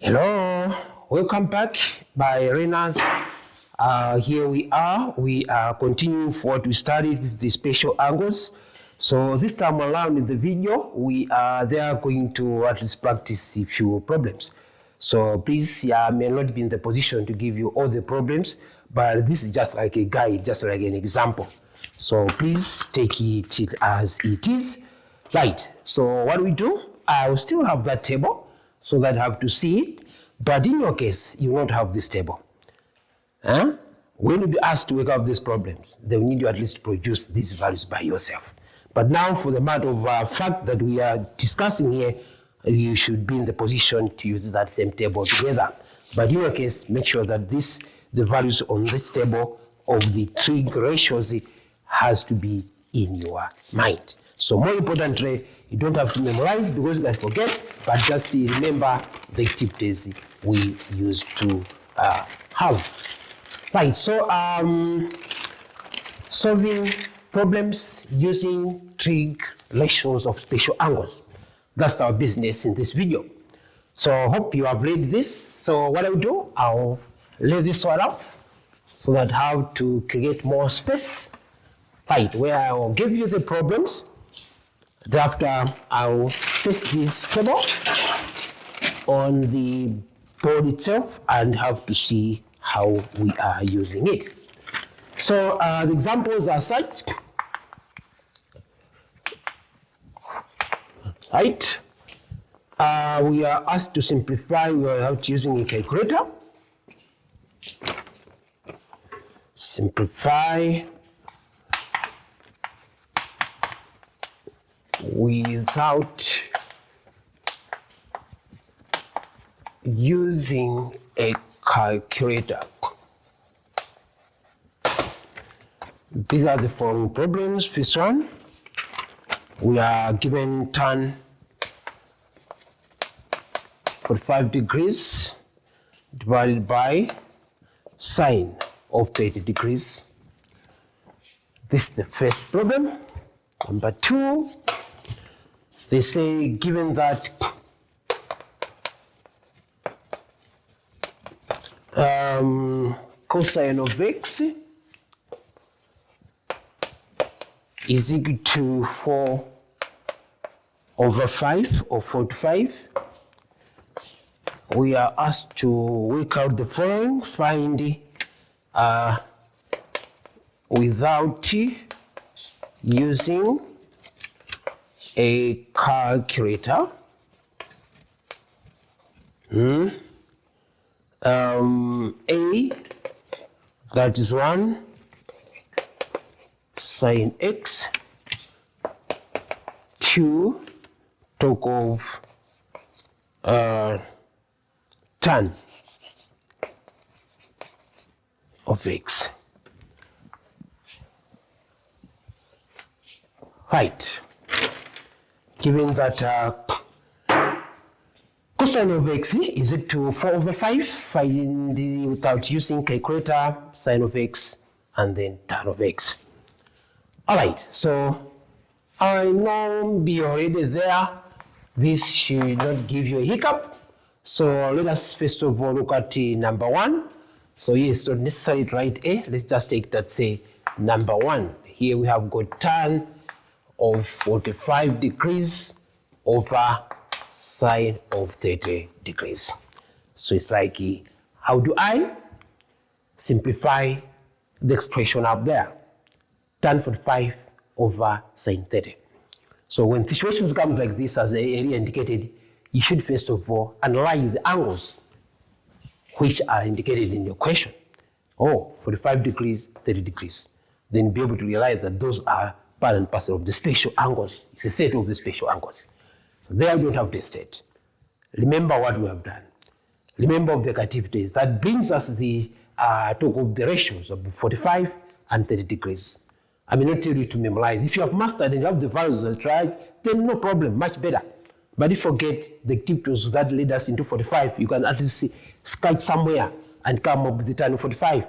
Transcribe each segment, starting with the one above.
Hello, welcome back by Renas. Here we are continuing for what we studied with the special angles. So this time around in the video, we are going to at least practice a few problems. So please, I may not be in the position to give you all the problems, but this is just like a guide, just like an example. So please take it as it is. Right, so what we do, I will still have that table, so that I have to see it, but in your case, you won't have this table. When you be asked to work out these problems, they will need you at least to produce these values by yourself. But now for the matter of fact that we are discussing here, you should be in the position to use that same table together. But in your case, make sure that the values on this table of the trig ratios has to be in your mind. So more importantly, you don't have to memorize because you can forget, but just remember the activities we used to have. Right, so solving problems using trig ratios of special angles. That's our business in this video. So I hope you have read this. So what I'll do, I'll lay this one up so that how to create more space. Right, where I will give you the problems. Thereafter, I'll paste this table on the board itself and have to see how we are using it. So the examples are such. Right. We are asked to simplify without using a calculator. Simplify without using a calculator. These are the following problems. First one, we are given tan 45 degrees divided by sine of 30 degrees. This is the first problem. Number two, they say given that cosine of x is equal to 4 over 5 or 45, we are asked to work out the following. Find without using a calculator. A, that is 1 sine x, 2 talk of tan of x. Right. Given that cosine of x is equal to 4 over 5, find without using calculator sine of x and then tan of x. All right, so I know be already there. This should not give you a hiccup. So let us first of all look at number 1. So yes, not necessarily write A. Let's just take that, say, number 1. Here we have got tan of 45 degrees over sine of 30 degrees. So it's like, how do I simplify the expression up there? Tan 45 over sine 30. So when situations come like this, as I earlier indicated, you should first of all analyze the angles which are indicated in your question. Oh, 45 degrees, 30 degrees. Then be able to realize that those are part and parcel of the special angles. It's a set of the special angles. There we don't have to state. Remember what we have done. Remember of the activities. That brings us the talk of the ratios of 45 and 30 degrees. I may not tell you to memorize. If you have mastered and you have the values that right, then no problem, much better. But if you forget the activities that lead us into 45, you can at least scratch somewhere and come up with the tan of 45.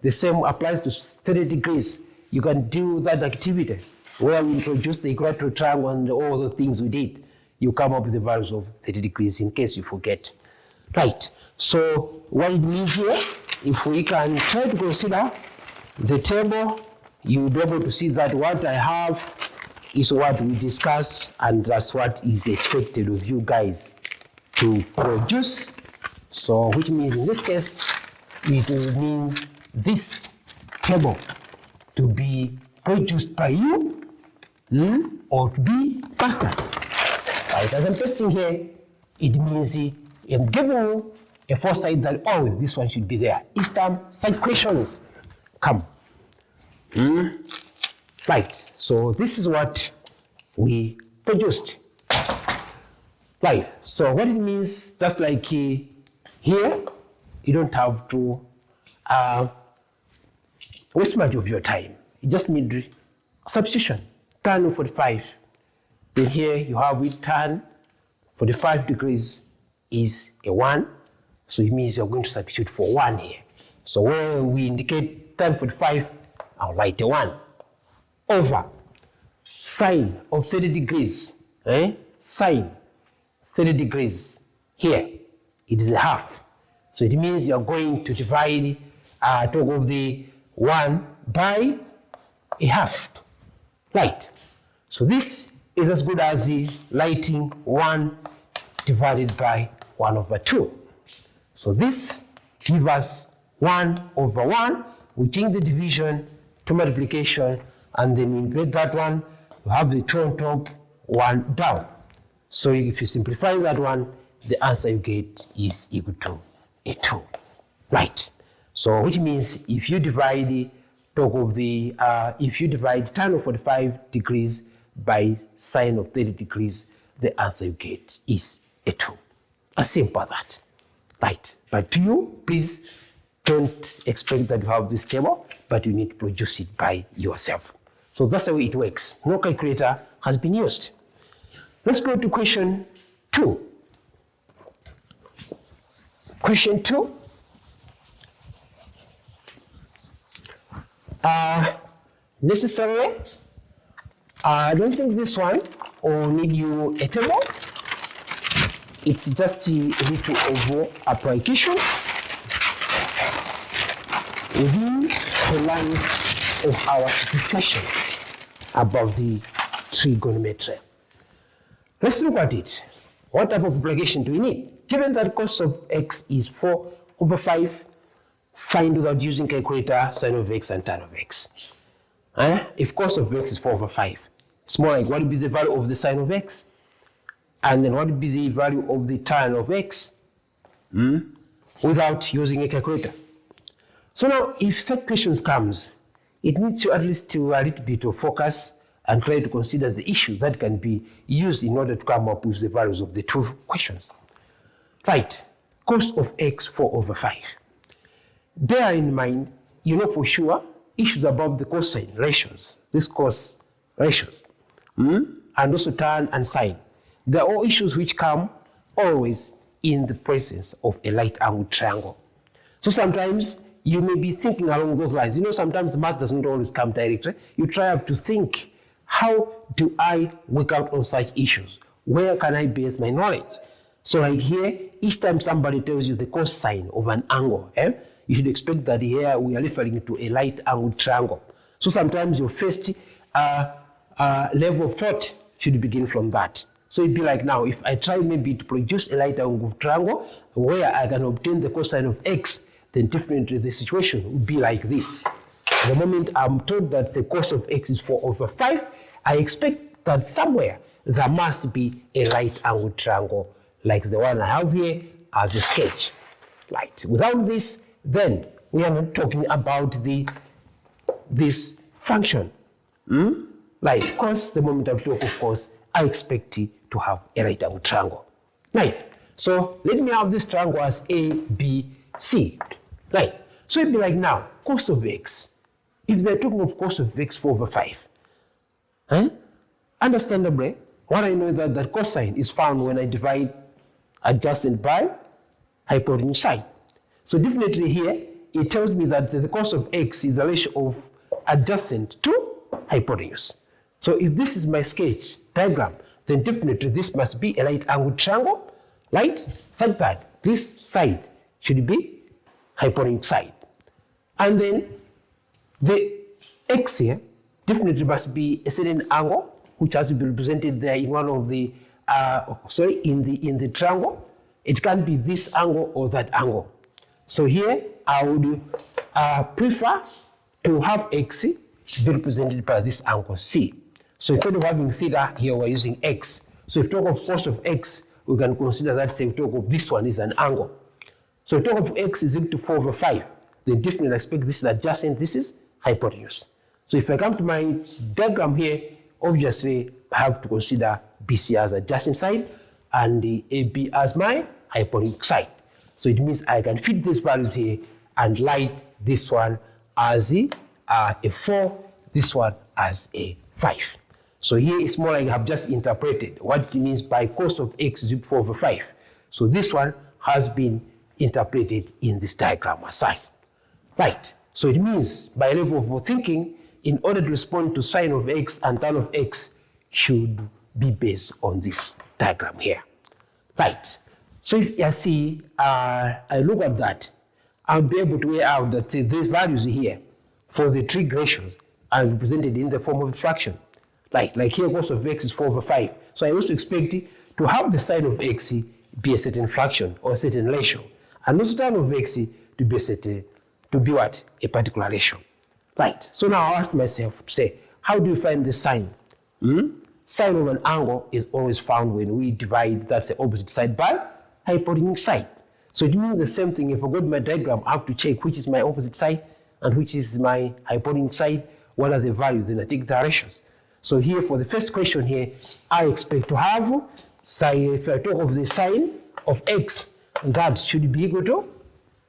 The same applies to 30 degrees. You can do that activity where we introduce the equilateral triangle and all the things we did. You come up with the values of 30 degrees in case you forget. Right. So what it means here, if we can try to consider the table, you'll be able to see that what I have is what we discuss, and that's what is expected of you guys to produce. So which means in this case, it will mean this table to be produced by you or to be faster. Right, as I'm pasting here, it means I'm giving you a foresight that, oh, this one should be there. Each time such questions come. Right, so this is what we produced. Right, so what it means, just like here, you don't have to waste much of your time. You just need substitution, tan 45. Then here you have with tan 45 degrees is a 1. So it means you're going to substitute for 1 here. So when we indicate tan 45, I'll write a 1 over sine of 30 degrees. Sine 30 degrees. Here, it is a half. So it means you're going to divide talk of the 1 by a half. Right. So this is as good as the writing 1 divided by 1 over 2. So this gives us 1 over 1. We change the division to multiplication, and then we invert that one. We have the 2 on top, 1 down. So if you simplify that one, the answer you get is equal to a 2. Right. So which means if you divide talk of the if you divide tan of 45 degrees by sine of 30 degrees, the answer you get is a 2. As simple as that. Right. But to you, please don't expect that you have this table, but you need to produce it by yourself. So that's the way it works. No calculator has been used. Let's go to question 2. Question 2. Necessarily, I don't think this one will need you a table. It's just a little of application within the lines of our discussion about the trigonometry. Let's look at it. What type of application do we need? Given that cos of x is 4 over 5, find without using calculator sine of x and tan of x. If cos of x is 4 over 5, it's more like what would be the value of the sine of x? And then what would be the value of the tan of x without using a calculator? So now, if such questions comes, it needs you at least to a little bit of focus and try to consider the issues that can be used in order to come up with the values of the two questions. Right, cos of x 4 over 5. Bear in mind, you know for sure, issues about the cosine ratios, this cos ratios, and also tan and sine. They're all issues which come always in the presence of a right angled triangle. So sometimes you may be thinking along those lines. You know, sometimes math doesn't always come directly. You try to think, how do I work out on such issues? Where can I base my knowledge? So like here, each time somebody tells you the cosine of an angle, you should expect that here we are referring to a right angled triangle. So sometimes your first level of thought should begin from that. So it'd be like now, if I try maybe to produce a right angled triangle where I can obtain the cosine of x, then definitely the situation would be like this. The moment I'm told that the cos of x is 4 over 5, I expect that somewhere there must be a right angled triangle like the one I have here as the sketch. Right. Without this, then we are not talking about this function. Like cos, the moment I talk of cos, I expect it to have a right angled triangle. Right. So let me have this triangle as A, B, C. Right. So it'd be like now, cos of x. If they're talking of cos of x 4 over 5, understandably, what I know is that cosine is found when I divide adjacent by hypotenuse side. So definitely here, it tells me that the cos of x is a ratio of adjacent to hypotenuse. So if this is my sketch diagram, then definitely this must be a right angled triangle, right? Such that this side should be hypothenuse side. And then the x here definitely must be a certain angle, which has to be represented there in one of the, in the triangle. It can be this angle or that angle. So here I would prefer to have x be represented by this angle C. So instead of having theta here, we're using x. So if we talk of cos of x, we can consider that, say, we talk of this one is an angle. So if we talk of x is equal to 4 over 5, then definitely expect this is adjacent, this is hypotenuse. So if I come to my diagram here, obviously I have to consider BC as adjacent side and the AB as my hypotenuse side. So it means I can fit these values here and light this one as a 4, this one as a 5. So here it's more like I've just interpreted what it means by cos of x is equal to 4 over 5. So this one has been interpreted in this diagram aside. Right. So it means by level of thinking, in order to respond to sine of x and tan of x should be based on this diagram here. Right. So if you see, I look at that, I'll be able to weigh out that these values here for the trig ratios are represented in the form of a fraction. Like here, cos of x is 4 over 5. So I also expect to have the sine of x be a certain fraction or a certain ratio, and also tan of x to be a certain, to be what? A particular ratio. Right. So now I ask myself to say, how do you find the sine? Sine of an angle is always found when we divide, that's the opposite side, by hypotenuse side. So it means the same thing. If I go to my diagram, I have to check which is my opposite side and which is my hypotenuse side. What are the values? Then I take the ratios. So here for the first question here, I expect to have, say, if I talk of the sine of x, that should be equal to,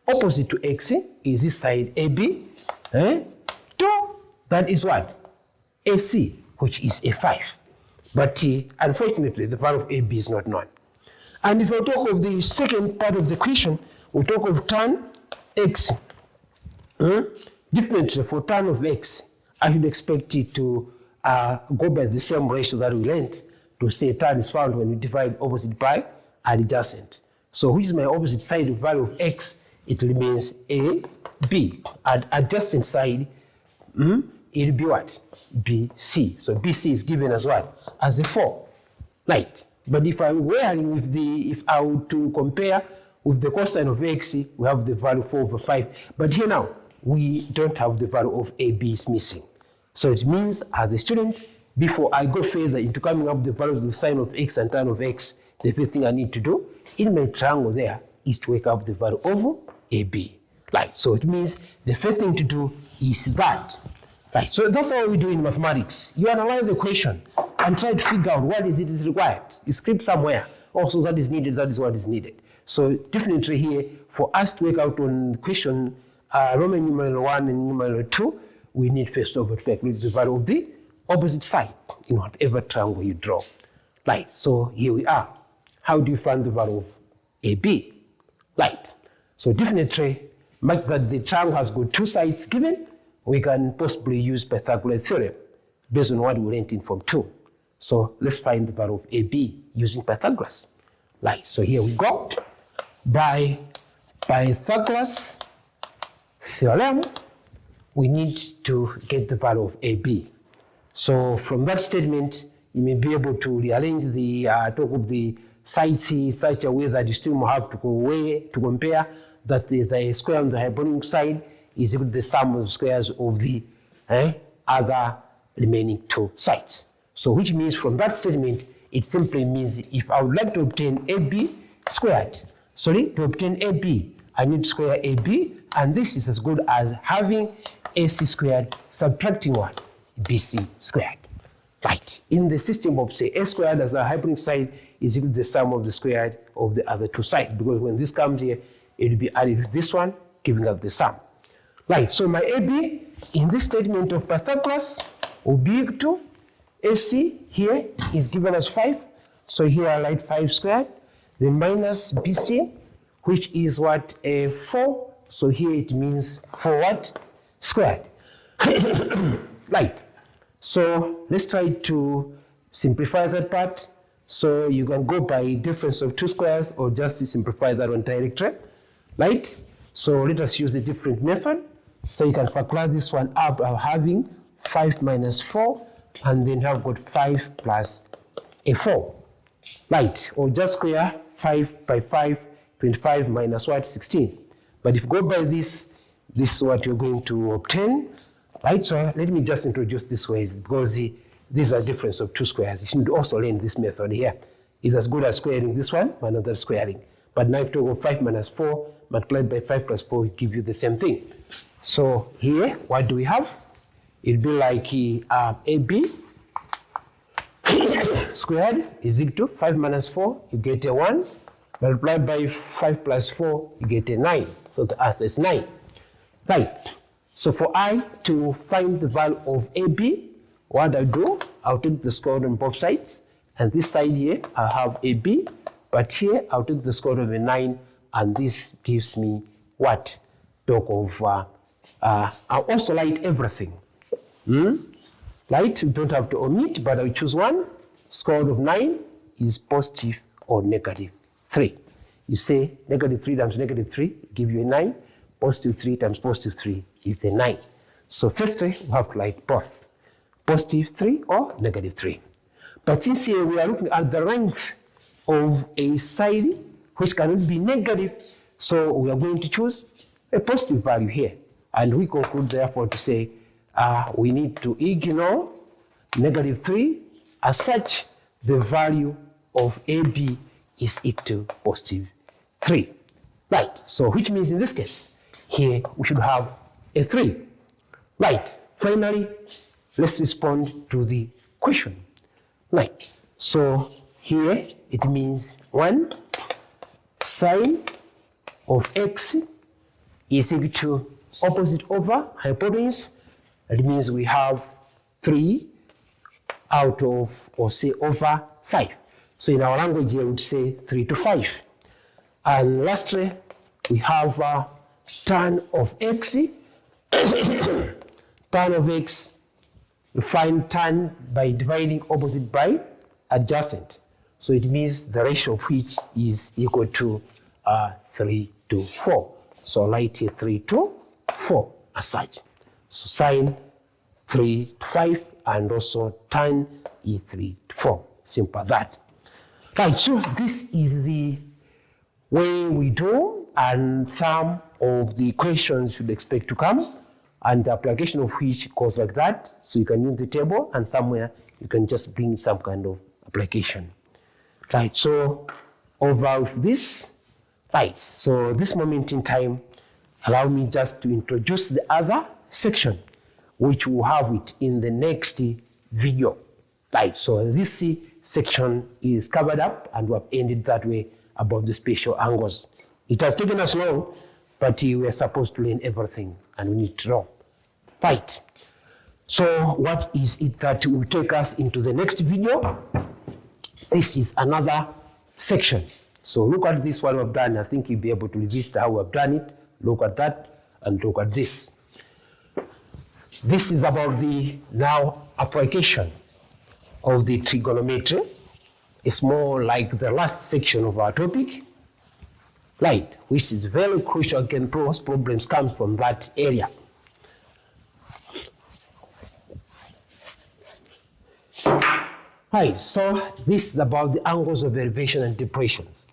opposite to x is this side AB, to, that is what? AC, which is a 5. But unfortunately, the value of AB is not known. And if I talk of the second part of the question, we talk of tan x. Differently, for tan of x, I should expect it to go by the same ratio that we learned to say tan is found when we divide opposite by adjacent. So which is my opposite side of value of x? It remains A, B. At adjacent side, it'll be what? BC. So BC is given as what? As a 4. Right. But if I'm wearing with the, if I were to compare with the cosine of x, we have the value 4 over 5. But here now, we don't have the value of AB is missing. So it means as a student, before I go further into coming up with the values of the sine of x and tan of x, the first thing I need to do in my triangle there is to work up the value of AB. Right. So it means the first thing to do is that. Right. So that's how we do in mathematics. You analyze the question and try to figure out what is it is required. You script somewhere. Also that is needed, that is what is needed. So definitely here, for us to work out on question Roman numeral 1 and numeral 2, we need first of all to calculate the value of the opposite side in whatever triangle you draw. Right. So here we are. How do you find the value of AB? Right. So definitely, mark that the triangle has got two sides given. We can possibly use Pythagoras theorem based on what we learned in Form 2. So let's find the value of AB using Pythagoras. Right, so here we go. By Pythagoras theorem, we need to get the value of AB. So from that statement, you may be able to rearrange the talk of the sides in such a way that you still have to compare that the square on the hypotenuse side is equal to the sum of squares of the other remaining two sides. So which means from that statement, it simply means if I would like to obtain AB squared, to obtain AB, I need to square AB, and this is as good as having AC squared subtracting what? BC squared. Right. In the system of, say, A squared as a hypotenuse side is equal to the sum of the squared of the other two sides, because when this comes here, it will be added with this one, giving us the sum. Right, so my AB in this statement of Pythagoras will be equal to AC here is given as 5. So here I write 5 squared, then minus BC, which is what? 4. So here it means 4 what? Squared. Right. So let's try to simplify that part. So you can go by difference of two squares or just simplify that one directly, right? So let us use a different method. So you can factorize this one up having 5 minus 4, and then have got 5 plus a 4, right? Or just square 5 by 5, 25 minus what? 16. But if you go by this, this is what you're going to obtain, right? So let me just introduce this way, because these are difference of two squares. You should also learn this method here. It's as good as squaring this one, but another squaring. But now if you go 5 minus 4 multiplied by 5 plus 4 will give you the same thing. So here, what do we have? It'll be like AB squared is equal to 5 minus 4, you get a 1. Multiplied by 5 plus 4, you get a 9. So the answer is 9. Right. So for I to find the value of AB, what I do, I'll take the square root on both sides. And this side here, I have AB. But here, I'll take the square root of a 9. And this gives me what? Talk of, I'll also write everything. Right? You don't have to omit, but I'll choose one. Square root of 9 is positive or negative 3. You say negative 3 times negative 3 give you a 9. Positive 3 times positive 3 is a 9. So firstly, we have to write both. Positive 3 or negative 3. But since here we are looking at the length of a side which cannot be negative, so we are going to choose a positive value here. And we conclude therefore to say we need to ignore negative 3. As such, the value of AB is equal to positive 3. Right, so which means in this case, here we should have a 3. Right, finally, let's respond to the question. Right, so here it means 1 sine of x is equal to opposite over hypotenuse. It means we have 3 out of, or say over 5. So in our language here, we would say 3 to 5. And lastly, we have tan of x. Tan of x, we find tan by dividing opposite by adjacent. So it means the ratio of which is equal to 3 to 4. So write here 3 to 4 as such. So sine 3 to 5 and also tan is 3 to 4. Simple as that. Right, so this is the way we do, and some of the questions should expect to come, and the application of which goes like that. So you can use the table, and somewhere you can just bring some kind of application. Right, so over with this. Right, so this moment in time, allow me just to introduce the other section, which we'll have it in the next video. Right, so this section is covered up, and we have ended that way about the special angles. It has taken us long, but we are supposed to learn everything, and we need to know. Right, so what is it that will take us into the next video? This is another section. So look at this one we've done. I think you'll be able to register how we've done it. Look at that, and look at this. This is about the now application of the trigonometry. It's more like the last section of our topic, right, which is very crucial. Again, most problems come from that area. Right, so this is about the angles of elevation and depressions.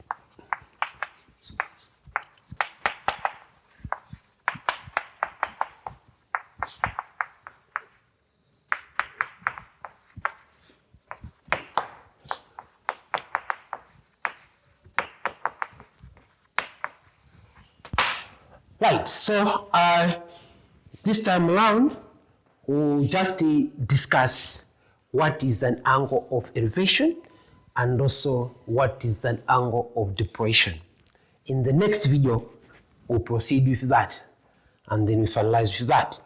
Right, so this time around, we'll just discuss what is an angle of elevation and also what is an angle of depression. In the next video, we'll proceed with that, and then we finalize with that.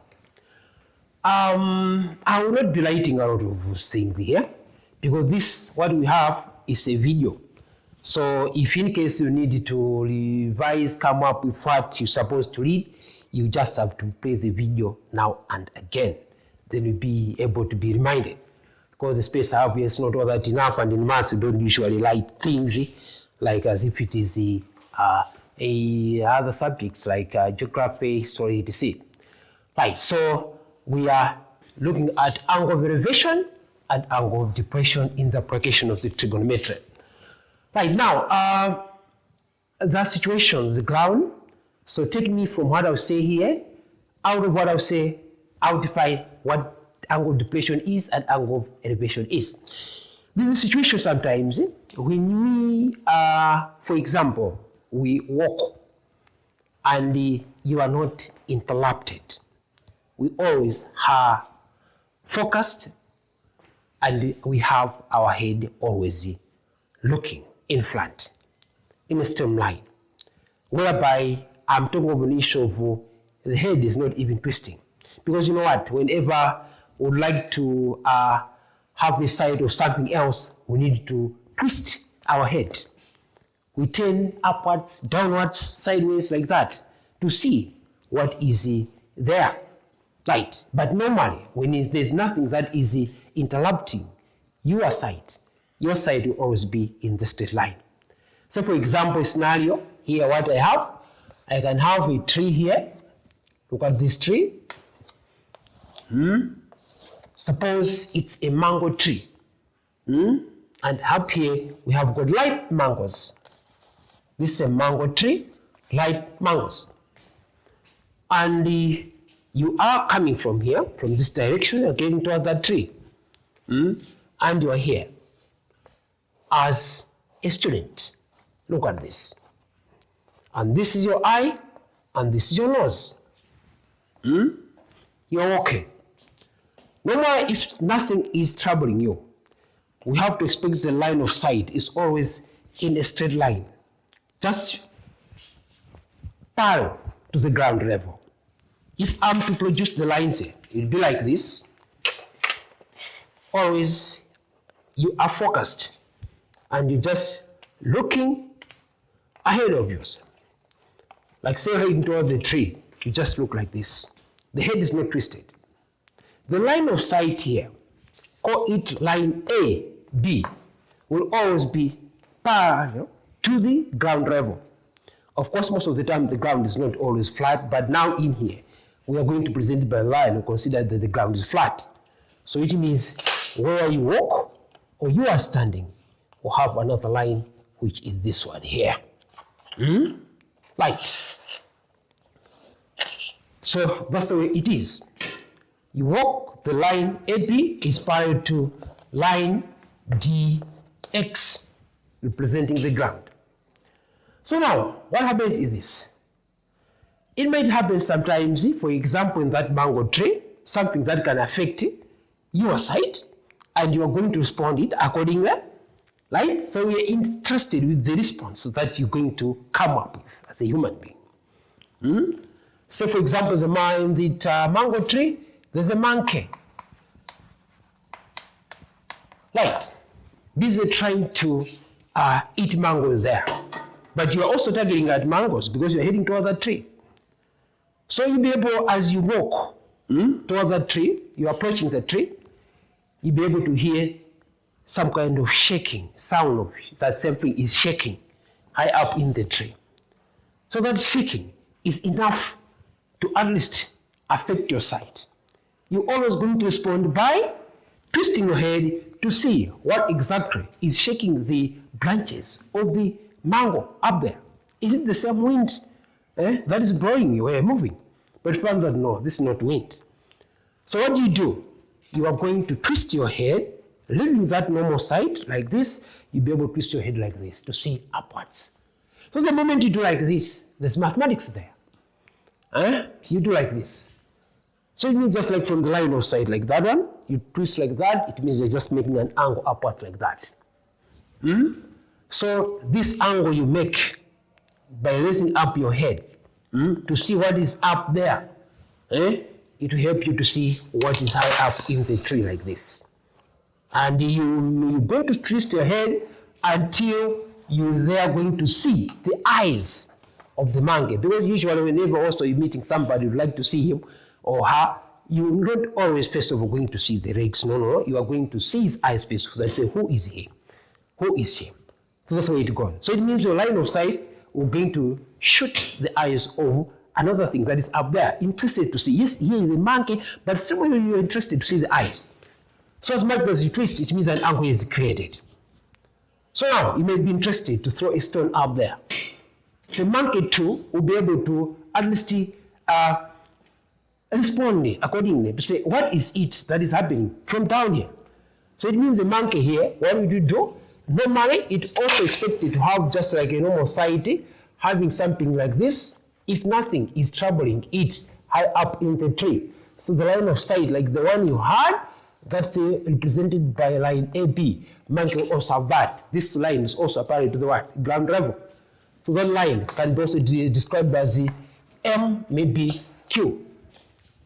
I will not be writing a lot of things here, because this, what we have is a video. So if in case you need to revise, come up with what you're supposed to read, you just have to play the video now and again. Then you'll be able to be reminded. because the space I have here is not all that enough, and in maths we don't usually write things like as if it is other subjects like geography, history, etc. Right, so we are looking at angle of elevation and angle of depression in the application of the trigonometry. Right, now, that situation, the ground, so take me from what I'll say here, out of what I'll say, I'll define what angle of depression is and angle of elevation is. This is a situation sometimes when we, for example, we walk and you are not interrupted. We always are focused and we have our head always looking in front, in a straight line, whereby I'm talking of an issue of the head is not even twisting. Because you know what, whenever we would like to have a side of something else, we need to twist our head. We turn upwards, downwards, sideways like that to see what is there. Right, but normally when there's nothing that is interrupting your side will always be in the straight line. So for example, scenario, here what I can have a tree here. Look at this tree. Suppose it's a mango tree. And up here we have got ripe mangoes. This is a mango tree, ripe mangoes. And you are coming from here, from this direction, you're getting toward that tree. And you are here as a student. Look at this. And this is your eye, and this is your nose. You're walking. No matter if nothing is troubling you, we have to expect the line of sight is always in a straight line, just parallel to the ground level. If I'm to produce the lines here, it will be like this. Always you are focused and you're just looking ahead of yourself. Like say heading toward the tree, you just look like this. The head is not twisted. The line of sight here, call it line A, B, will always be parallel to the ground level. Of course, most of the time the ground is not always flat, but now in here, we are going to present it by line and consider that the ground is flat. So it means where you walk or you are standing will have another line, which is this one here. Right. So that's the way it is. You walk, the line AB is parallel to line DX, representing the ground. So now, what happens is this. It might happen sometimes, for example, in that mango tree, something that can affect your sight, and you are going to respond it accordingly, right? So we are interested with the response that you're going to come up with as a human being. So for example, the mango tree, there's a monkey. Right, busy trying to eat mangoes there. But you're also targeting at mangoes because you're heading toward that tree. So you'll be able, as you walk toward that tree, you're approaching the tree, you'll be able to hear some kind of shaking, sound of that something is shaking high up in the tree. So that shaking is enough to at least affect your sight. You're always going to respond by twisting your head to see what exactly is shaking the branches of the mango up there. Is it the same wind that is blowing you or moving? But found that no, this is not wind. So what do? You are going to twist your head, leaving that normal sight like this. You'll be able to twist your head like this to see upwards. So the moment you do like this, there's mathematics there. You do like this. So it means just like from the line of sight like that one, you twist like that, it means you're just making an angle upwards like that. So this angle you make by raising up your head to see what is up there, it will help you to see what is high up in the tree like this. And you're going to twist your head until you're going to see the eyes of the monkey. Because usually whenever also you're meeting somebody, you'd like to see him or her you're not always first of all going to see the legs. No. You are going to see his eye space. So say, who is he? Who is he? So that's the way it goes. So it means your line of sight will going to shoot the eyes of another thing that is up there, interested to see. Yes, here is the monkey, but still you're interested to see the eyes. So as much as you twist, it means an angle is created. So now you may be interested to throw a stone up there. The monkey too will be able to at least respond accordingly to say what is it that is happening from down here. So it means the monkey here, what would you do? Normally, it also expected to have just like a normal sight, having something like this, if nothing is troubling it high up in the tree. So the line of sight, like the one you had, that's represented by line AB. Monkey will also have that. This line is also apparent to the what? Ground level. So that line can be also described as the M, maybe Q.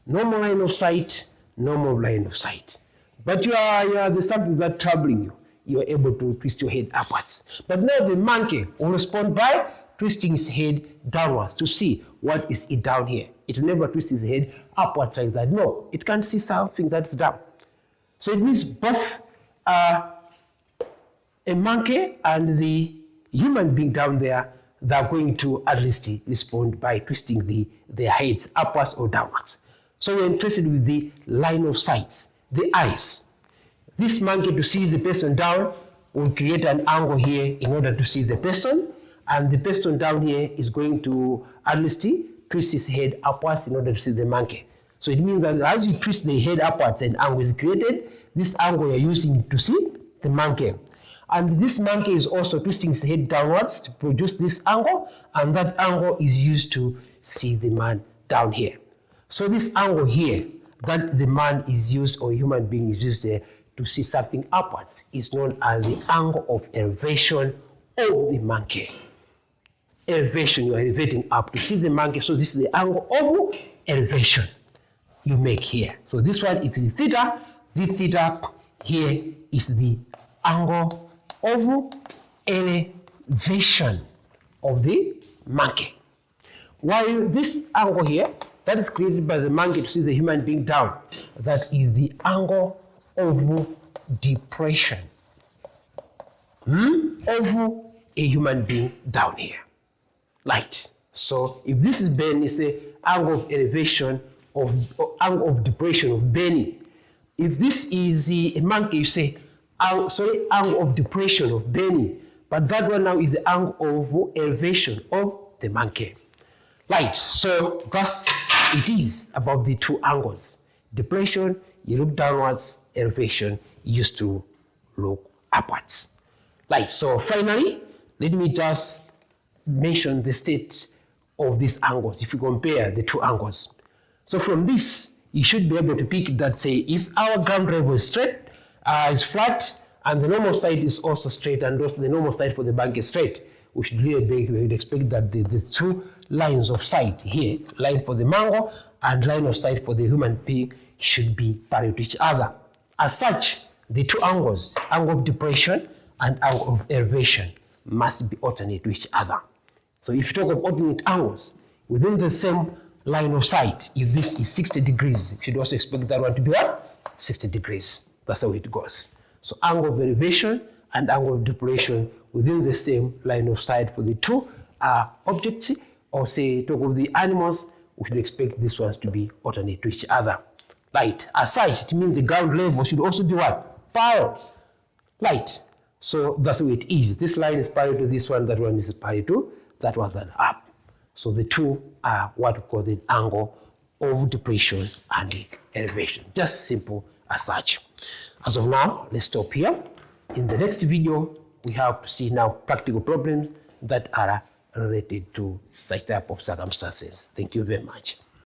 Normal line of sight, normal line of sight. But there's something that's troubling you. You are able to twist your head upwards. But now the monkey will respond by twisting his head downwards to see what is it down here. It will never twist his head upwards like that. No, it can see something that's down. So it means both a monkey and the human being down there, they're going to at least respond by twisting their heads upwards or downwards. So we're interested with the line of sight, the eyes. This monkey to see the person down will create an angle here in order to see the person, and the person down here is going to at least twist his head upwards in order to see the monkey. So it means that as you twist the head upwards, an angle is created. This angle you're using to see the monkey. And this monkey is also twisting his head downwards to produce this angle, and that angle is used to see the man down here. So this angle here that the man is used, or human being is used there to see something upwards, is known as the angle of elevation of the monkey. Elevation, you are elevating up to see the monkey. So this is the angle of elevation you make here. So this one is the theta. This theta here is the angle of elevation of the monkey. While this angle here, that is created by the monkey to see the human being down, that is the angle of depression of a human being down here. Right. So if this is Ben, you say angle of elevation angle of depression of Benny. If this is a monkey, you say angle of depression of Benny. But that one now is the angle of elevation of the monkey. Right. So thus it is about the two angles. Depression, you look downwards. Elevation, you used to look upwards. Right. So finally, let me just mention the state of these angles if you compare the two angles. So from this, you should be able to pick that, say, if our ground level is straight, is flat, and the normal side is also straight, and also the normal side for the bank is straight, we should really expect that the two lines of sight here, line for the mango and line of sight for the human being, should be parallel to each other. As such, the two angles, angle of depression and angle of elevation, must be alternate to each other. So if you talk of alternate angles within the same line of sight, if this is 60 degrees, you should also expect that one to be what? 60 degrees. That's how it goes. So angle of elevation and angle of depression within the same line of sight for the two objects, or say talk of the animals, we should expect these ones to be alternate to each other. Right. As such, it means the ground level should also be what? Parallel. Right. So that's the way it is. This line is parallel to this one, that one is parallel to that one, then up. So the two are what we call the angle of depression and elevation. Just simple as such. As of now, let's stop here. In the next video, we have to see now practical problems that are related to such type of circumstances. Thank you very much.